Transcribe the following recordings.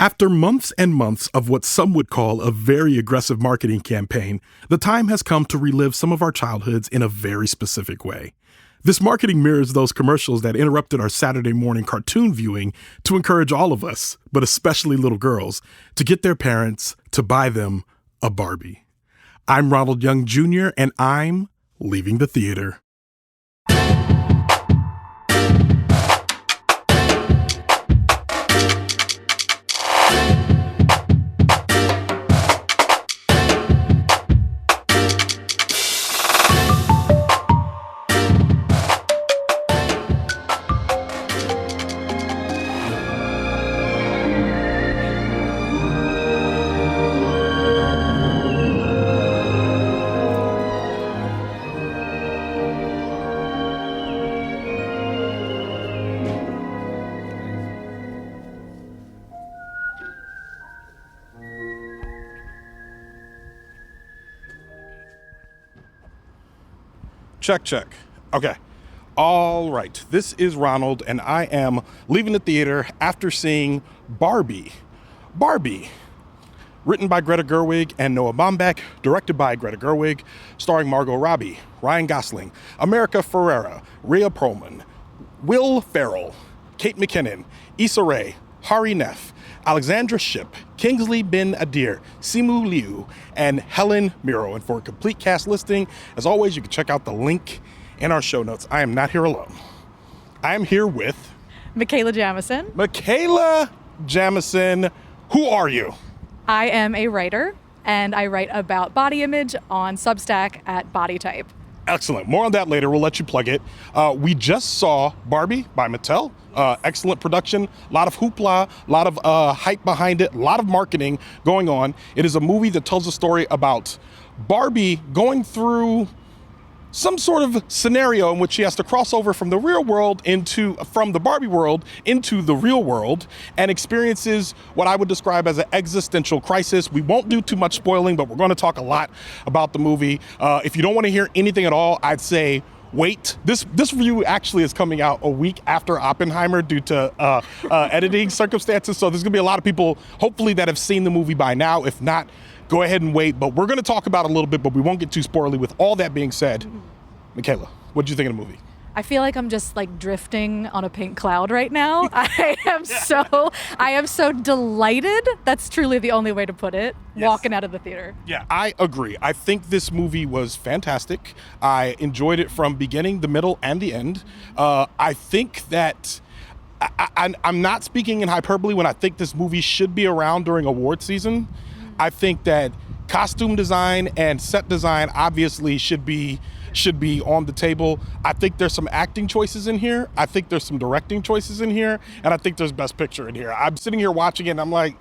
After months and months of what some would call a very aggressive marketing campaign, the time has come to relive some of our childhoods in a very specific way. This marketing mirrors those commercials that interrupted our Saturday morning cartoon viewing to encourage all of us, but especially little girls, to get their parents to buy them a Barbie. I'm Ronald Young Jr., and I'm leaving the theater. Check. Okay. All right. This is Ronald, and I am leaving the theater after seeing Barbie. Barbie, written by Greta Gerwig and Noah Baumbach, directed by Greta Gerwig, starring Margot, Robbie, Ryan Gosling, America Ferrera, Rhea Perlman, Will Ferrell, Kate McKinnon, Issa, Hari Neff, Alexandra, Shipp, Kingsley, Ben-Adir, Simu Liu, and Helen, Mirren. And for a complete cast listing, as always, you can check out the link in our show notes. I am not here alone. I am here with Mikala Jamison. Mikala Jamison. Who are you? I am a writer, and I write about body image on Substack at Body Type. Excellent. More on that later. We'll let you plug it. We just saw Barbie by Mattel. Excellent production. A lot of hoopla, a lot of hype behind it, a lot of marketing going on. It is a movie that tells a story about Barbie going through some sort of scenario in which she has to cross over from the real world from the Barbie world into the real world, and experiences what I would describe as an existential crisis. We won't do too much spoiling, but we're going to talk a lot about the movie. If you don't want to hear anything at all, I'd say wait. This review actually is coming out a week after Oppenheimer due to editing circumstances. So there's going to be a lot of people, hopefully, that have seen the movie by now. If not, go ahead and wait. But we're going to talk about it a little bit, but we won't get too spoilery. With all that being said, Mikala, what did you think of the movie? I feel like I'm just like drifting on a pink cloud right now. I am so delighted. That's truly the only way to put it. Yes. Walking out of the theater. Yeah, I agree. I think this movie was fantastic. I enjoyed it from beginning, the middle, and the end. I think that I'm not speaking in hyperbole when I think this movie should be around during award season. I think that costume design and set design obviously should be on the table. I think there's some acting choices in here. I think there's some directing choices in here. And I think there's Best Picture in here. I'm sitting here watching it and I'm like,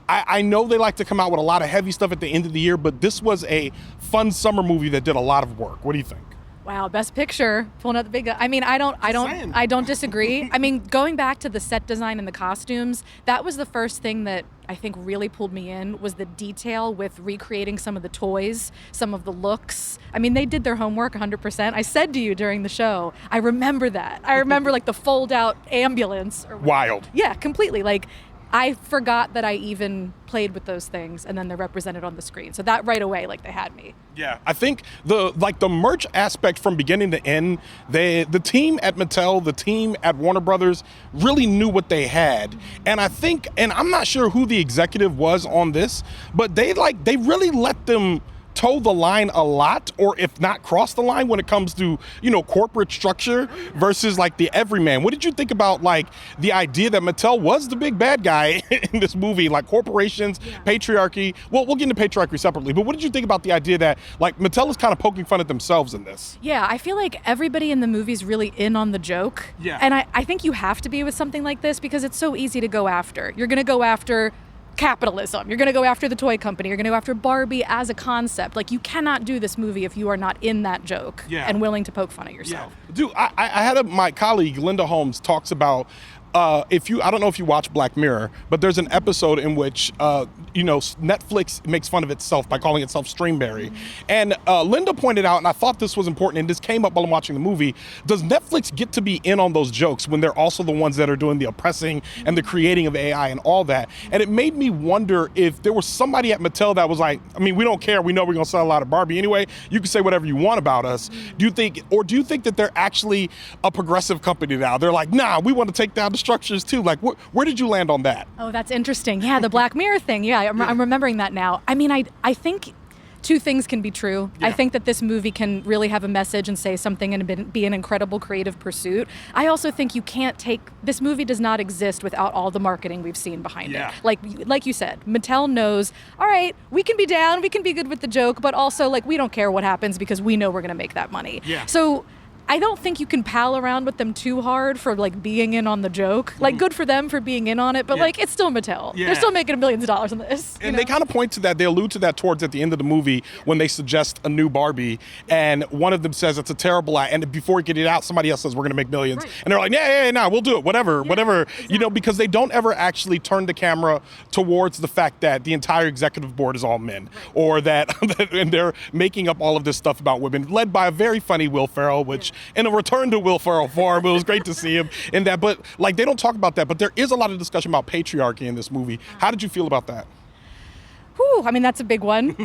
I know they like to come out with a lot of heavy stuff at the end of the year, but this was a fun summer movie that did a lot of work. What do you think? Wow, Best Picture, pulling out the big gun. I mean, I don't disagree. I mean, going back to the set design and the costumes, that was the first thing that I think really pulled me in, was the detail with recreating some of the toys, some of the looks. I mean, they did their homework 100%. I said to you during the show, I remember that. I remember like the fold out ambulance. Wild. Yeah, completely. Like, I forgot that I even played with those things, and then they're represented on the screen. So that right away, like, they had me. Yeah, I think the merch aspect from beginning to end, the team at Mattel, the team at Warner Brothers really knew what they had. And I think, and I'm not sure who the executive was on this, but they really let them toe the line a lot, or if not cross the line, when it comes to, corporate structure versus like the everyman. What did you think about like the idea that Mattel was the big bad guy in this movie, like corporations, patriarchy? Well, we'll get into patriarchy separately, but what did you think about the idea that like Mattel is kind of poking fun at themselves in this? Yeah, I feel like everybody in the movie's really in on the joke. Yeah. And I think you have to be with something like this because it's so easy to go after. You're going to go after capitalism. You're going to go after the toy company. You're going to go after Barbie as a concept. Like, you cannot do this movie if you are not in that joke and willing to poke fun at yourself. Yeah. Dude, I had my colleague, Linda Holmes, talks about I don't know if you watch Black Mirror, but there's an episode in which Netflix makes fun of itself by calling itself Streamberry. And Linda pointed out, and I thought this was important, and this came up while I'm watching the movie, does Netflix get to be in on those jokes when they're also the ones that are doing the oppressing and the creating of AI and all that? And it made me wonder if there was somebody at Mattel that was like, I mean, we don't care. We know we're going to sell a lot of Barbie anyway. You can say whatever you want about us. Do you think that they're actually a progressive company now? They're like, nah, we want to take down the structures too. Like, where did you land on that? Oh, that's interesting. Yeah, the Black Mirror thing. Yeah, I'm remembering that now. I mean, I think two things can be true. Yeah. I think that this movie can really have a message and say something and be an incredible creative pursuit. I also think this movie does not exist without all the marketing we've seen behind it. Like you said, Mattel knows, all right, we can be down, we can be good with the joke, but also like we don't care what happens because we know we're going to make that money. Yeah. So I don't think you can pal around with them too hard for like being in on the joke. Like good for them for being in on it, but like it's still Mattel. Yeah. They're still making millions of dollars on this. And they kind of point to that. They allude to that towards at the end of the movie when they suggest a new Barbie, and one of them says it's a terrible idea. And before we get it out, somebody else says we're going to make millions, and they're like, yeah, we'll do it, whatever, exactly. Because they don't ever actually turn the camera towards the fact that the entire executive board is all men, or that and they're making up all of this stuff about women, led by a very funny Will Ferrell, which. In a return to Will Ferrell form, it was great to see him in that. But like they don't talk about that. But there is a lot of discussion about patriarchy in this movie. How did you feel about that? Whew, I mean, that's a big one.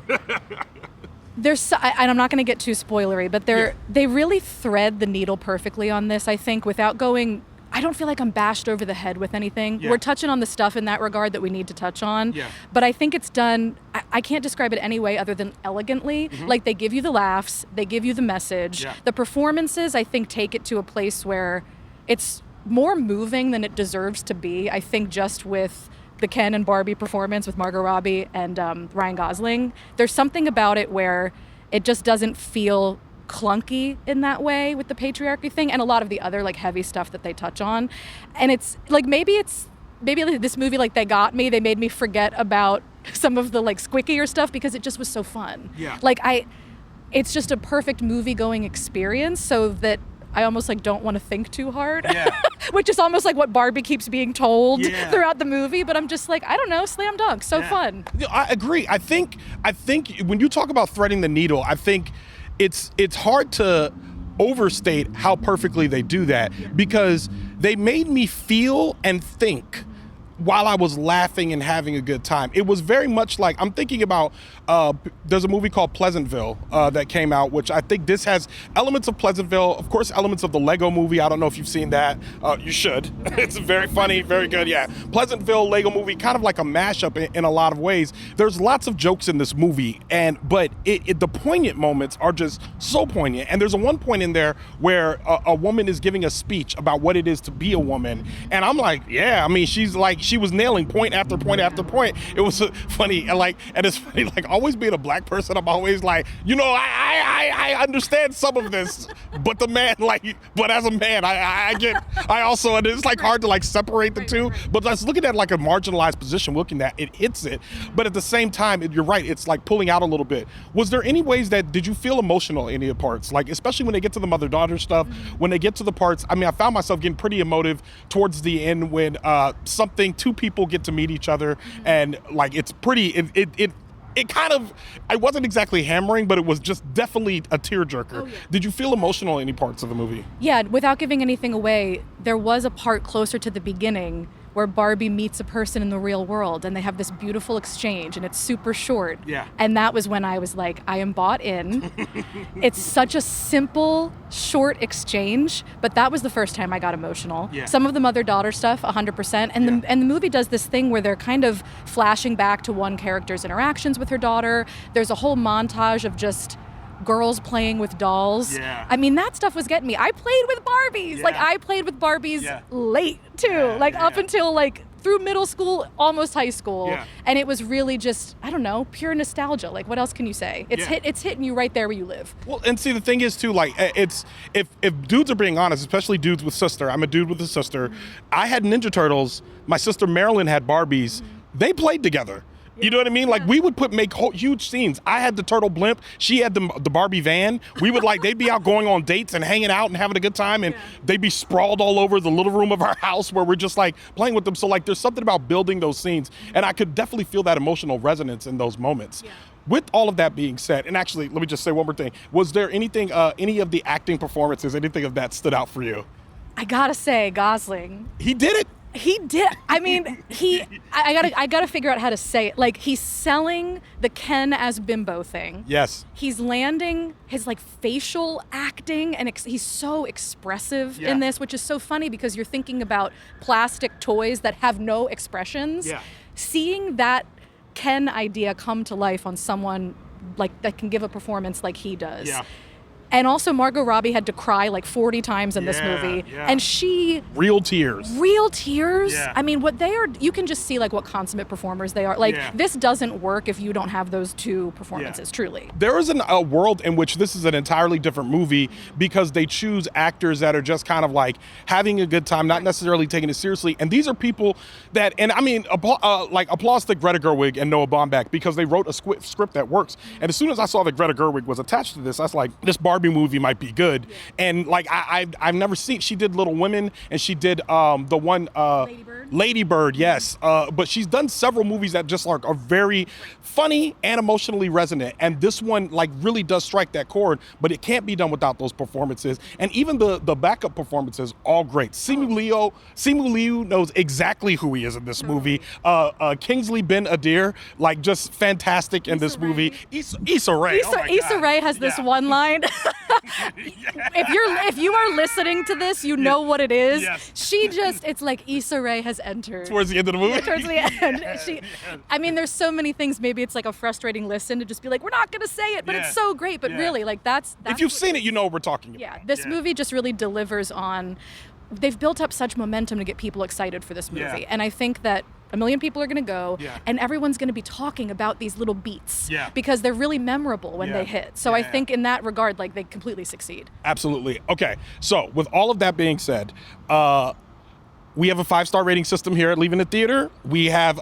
And I'm not going to get too spoilery, but they really thread the needle perfectly on this, I think, without going. I don't feel like I'm bashed over the head with anything. Yeah. We're touching on the stuff in that regard that we need to touch on. Yeah. But I think it's done, I can't describe it any way other than elegantly. Mm-hmm. Like they give you the laughs, they give you the message. Yeah. The performances, I think, take it to a place where it's more moving than it deserves to be. I think just with the Ken and Barbie performance with Margot Robbie and Ryan Gosling, there's something about it where it just doesn't feel clunky in that way with the patriarchy thing and a lot of the other like heavy stuff that they touch on. And it's like maybe this movie, like they made me forget about some of the like squickier stuff because it just was so fun. Yeah. Like it's just a perfect movie going experience so that I almost like don't want to think too hard. Yeah. Which is almost like what Barbie keeps being told throughout the movie, but I'm just like, I don't know, slam dunk, so fun. I agree. I think when you talk about threading the needle, I think it's hard to overstate how perfectly they do that because they made me feel and think while I was laughing and having a good time. It was very much like, I'm thinking about, there's a movie called Pleasantville that came out, which I think this has elements of Pleasantville, of course, elements of the Lego movie. I don't know if you've seen that. You should. It's very funny, very good, yeah. Pleasantville, Lego movie, kind of like a mashup in a lot of ways. There's lots of jokes in this movie, but the poignant moments are just so poignant. And there's one point in there where a woman is giving a speech about what it is to be a woman. And I'm like, yeah, I mean, she was nailing point after point after point. It was funny, and it's funny, like always being a black person, I'm always like, I understand some of this, but as a man, I also, and it's like hard to like separate the two, but let's looking at like a marginalized position, looking at it hits it, but at the same time, you're right, it's like pulling out a little bit. Was there any ways did you feel emotional in any of the parts? Like, especially when they get to the mother-daughter stuff, when they get to the parts, I mean, I found myself getting pretty emotive towards the end when two people get to meet each other, and like it's pretty. It kind of, I wasn't exactly hammering, but it was just definitely a tearjerker. Oh, yeah. Did you feel emotional in any parts of the movie? Yeah, without giving anything away, there was a part closer to the beginning where Barbie meets a person in the real world and they have this beautiful exchange and it's super short. Yeah. And that was when I was like, I am bought in. It's such a simple, short exchange, but that was the first time I got emotional. Yeah. Some of the mother-daughter stuff, 100%. And the movie does this thing where they're kind of flashing back to one character's interactions with her daughter. There's a whole montage of just girls playing with dolls. Yeah. I mean, that stuff was getting me. I played with Barbies. Yeah. Like, I played with Barbies late, too. Up until, like, through middle school, almost high school. Yeah. And it was really just, I don't know, pure nostalgia. Like, what else can you say? It's hitting you right there where you live. Well, and see, the thing is, too, like, it's, if dudes are being honest, especially dudes with sister, I'm a dude with a sister. Mm-hmm. I had Ninja Turtles. My sister Marilyn had Barbies. Mm-hmm. They played together. You know what I mean? Like we would make huge scenes. I had the turtle blimp. She had the Barbie van. We would they'd be out going on dates and hanging out and having a good time, and they'd be sprawled all over the little room of our house where we're just playing with them. So there's something about building those scenes, and I could definitely feel that emotional resonance in those moments. Yeah. With all of that being said, and actually, let me just say one more thing. Was there anything, any of the acting performances, anything of that stood out for you? I gotta say, Gosling. He did it. He did. I mean, I gotta figure out how to say it. He's selling the Ken as bimbo thing. Yes. He's landing his facial acting, and he's so expressive in this, which is so funny because you're thinking about plastic toys that have no expressions. Yeah. Seeing that Ken idea come to life on someone that can give a performance like he does. Yeah. And also Margot Robbie had to cry 40 times in this movie. Yeah. And she... Real tears. Yeah. I mean, what they are... You can just see what consummate performers they are. This doesn't work if you don't have those two performances, truly. There is a world in which this is an entirely different movie because they choose actors that are just kind of having a good time, not necessarily taking it seriously. And these are people that... And I mean, applause to Greta Gerwig and Noah Baumbach because they wrote a script that works. And as soon as I saw that Greta Gerwig was attached to this, I was like, this Barbie movie might be good. And I've never seen, she did Little Women and she did the one Lady Bird, yes. But she's done several movies that just are very funny and emotionally resonant. And this one really does strike that chord, but it can't be done without those performances. And even the backup performances, all great. Simu Liu knows exactly who he is in this movie. Kingsley Ben-Adir, just fantastic in this movie. Issa Rae. Issa Rae has this one line. If you are listening to this, you know what it is. Yes. She just, it's Issa Rae has entered. Towards the end of the movie? Yeah, towards the end. I mean, there's so many things, maybe it's a frustrating listen to just be we're not going to say it, but it's so great. But really, that's if you've seen it, you know what we're talking about. Yeah, this movie just really delivers on, they've built up such momentum to get people excited for this movie. Yeah. And I think that 1 million people are going to go, and everyone's going to be talking about these little beats because they're really memorable when they hit. So I think in that regard, they completely succeed. Absolutely. Okay, so with all of that being said, we have a 5-star rating system here at Leaving the Theater. We have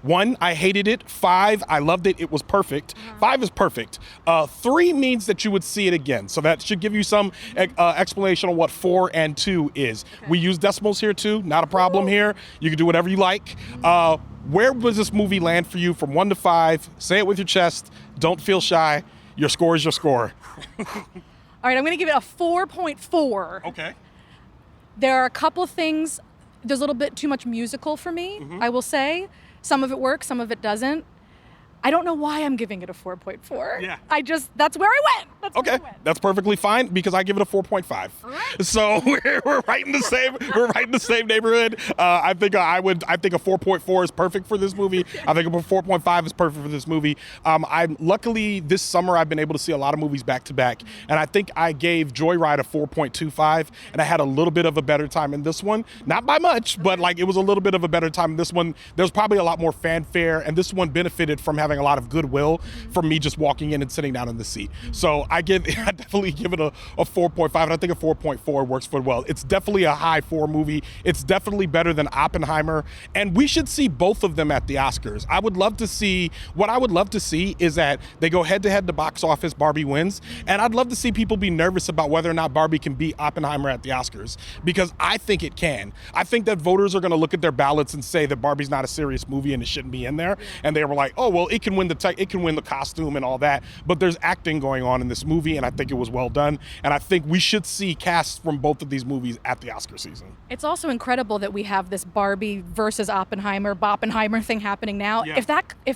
1, I hated it. 5, I loved it. It was perfect. 5 is perfect. 3 means that you would see it again. So that should give you some explanation on what 4 and 2 is. Okay. We use decimals here too. Not a problem here. You can do whatever you like. Where does this movie land for you from 1 to 5? Say it with your chest. Don't feel shy. Your score is your score. All right, I'm going to give it a 4.4. Okay. There are a couple things. There's a little bit too much musical for me, I will say. Some of it works, some of it doesn't. I don't know why I'm giving it a 4.4. Yeah. That's where I went. Okay, that's perfectly fine because I give it a 4.5. All right. So we're right in the same neighborhood. I think a 4.4 is perfect for this movie. I think a 4.5 is perfect for this movie. I'm luckily this summer I've been able to see a lot of movies back to back, and I think I gave Joyride a 4.25, and I had a little bit of a better time in this one. Not by much, but it was a little bit of a better time in this one. There's probably a lot more fanfare, and this one benefited from having a lot of goodwill from me just walking in and sitting down in the seat. So I definitely give it a 4.5, and I think a 4.4 works for it well. It's definitely a high 4 movie. It's definitely better than Oppenheimer, and we should see both of them at the Oscars. What I would love to see is that they go head-to-head to box office, Barbie wins, and I'd love to see people be nervous about whether or not Barbie can beat Oppenheimer at the Oscars, because I think it can. I think that voters are going to look at their ballots and say that Barbie's not a serious movie and it shouldn't be in there, and they were like, oh, well, it can win the costume and all that, but there's acting going on in this movie, and I think it was well done, and I think we should see casts from both of these movies at the Oscar season. It's also incredible that we have this Barbie versus Oppenheimer thing happening now. Yeah. If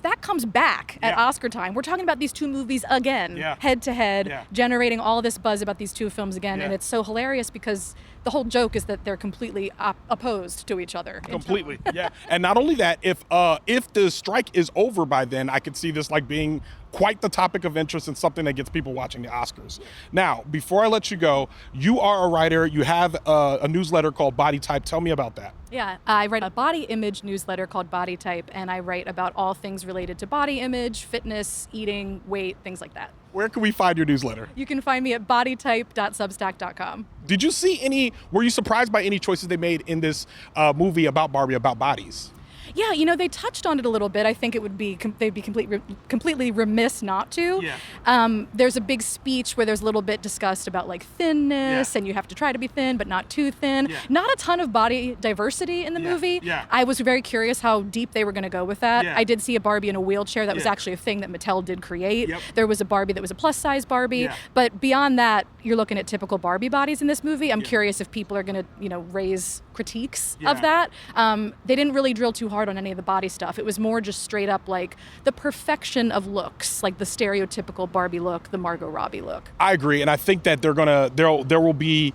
that comes back at Oscar time, we're talking about these two movies again, head to head, generating all this buzz about these two films again, and it's so hilarious because the whole joke is that they're completely opposed to each other. Completely, yeah. And not only that, if the strike is over by then, I could see this being quite the topic of interest and something that gets people watching the Oscars. Now, before I let you go, you are a writer. You have a newsletter called Body Type. Tell me about that. Yeah, I write a body image newsletter called Body Type, and I write about all things related to body image, fitness, eating, weight, things like that. Where can we find your newsletter? You can find me at bodytype.substack.com. Did you see were you surprised by any choices they made in this movie about Barbie, about bodies? Yeah, they touched on it a little bit. I think it would be they'd be completely remiss not to. Yeah. There's a big speech where there's a little bit discussed about like thinness, and you have to try to be thin but not too thin. Yeah. Not a ton of body diversity in the movie. Yeah. I was very curious how deep they were going to go with that. Yeah. I did see a Barbie in a wheelchair. That was actually a thing that Mattel did create. Yep. There was a Barbie that was a plus-size Barbie. Yeah. But beyond that, you're looking at typical Barbie bodies in this movie. I'm curious if people are going to, raise critiques of that. They didn't really drill too hard on any of the body stuff. It was more just straight up like the perfection of looks, like the stereotypical Barbie look, the Margot Robbie look. I agree, and I think that there will be.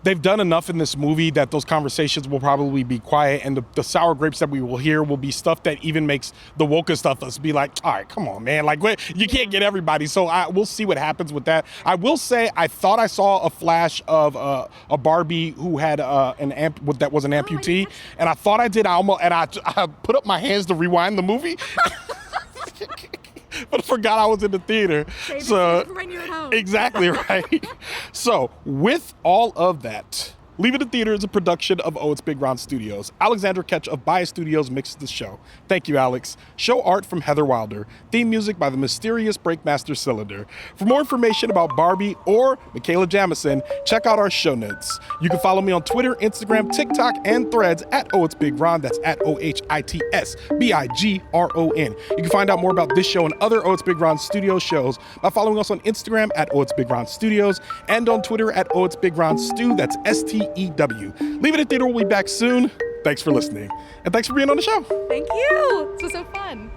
They've done enough in this movie that those conversations will probably be quiet, and the sour grapes that we will hear will be stuff that even makes the woke stuff us be like, all right, come on, man. Like, you can't get everybody. So we'll see what happens with that. I will say I thought I saw a flash of a Barbie who had that was an amputee, and I thought I did. I put up my hands to rewind the movie. But I forgot I was in the theater. So when you're at home. Exactly right. So with all of that, Leaving the Theater is a production of Oh It's Big Round Studios. Alexandra Ketch of Bias Studios mixes the show. Thank you, Alex. Show art from Heather Wilder. Theme music by the mysterious Breakmaster Cylinder. For more information about Barbie or Mikala Jamison, check out our show notes. You can follow me on Twitter, Instagram, TikTok, and Threads at Oh It's Big Ron. That's at OHITSBIGRON. You can find out more about this show and other Oh It's Big Ron Studios shows by following us on Instagram at Oh It's Big Ron Studios and on Twitter at Oh It's Big Ron Stu. That's STEW. Leaving the Theater will be back soon. Thanks for listening. And thanks for being on the show. Thank you. This was so fun.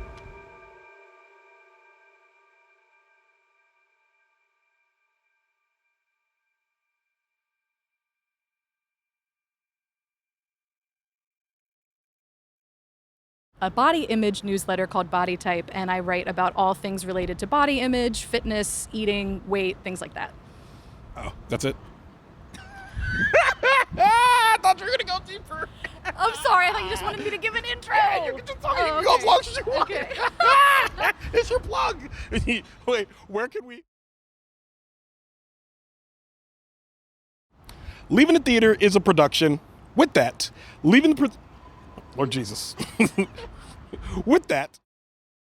A body image newsletter called Body Type, and I write about all things related to body image, fitness, eating, weight, things like that. Oh, that's it? I thought you were going to go deeper. I'm sorry. I thought you just wanted me to give an intro. Yeah, you can just talk go as long as you want. Okay. It's your plug. Wait, where can we? Leaving the Theater is a production. With that, Lord Jesus. With that.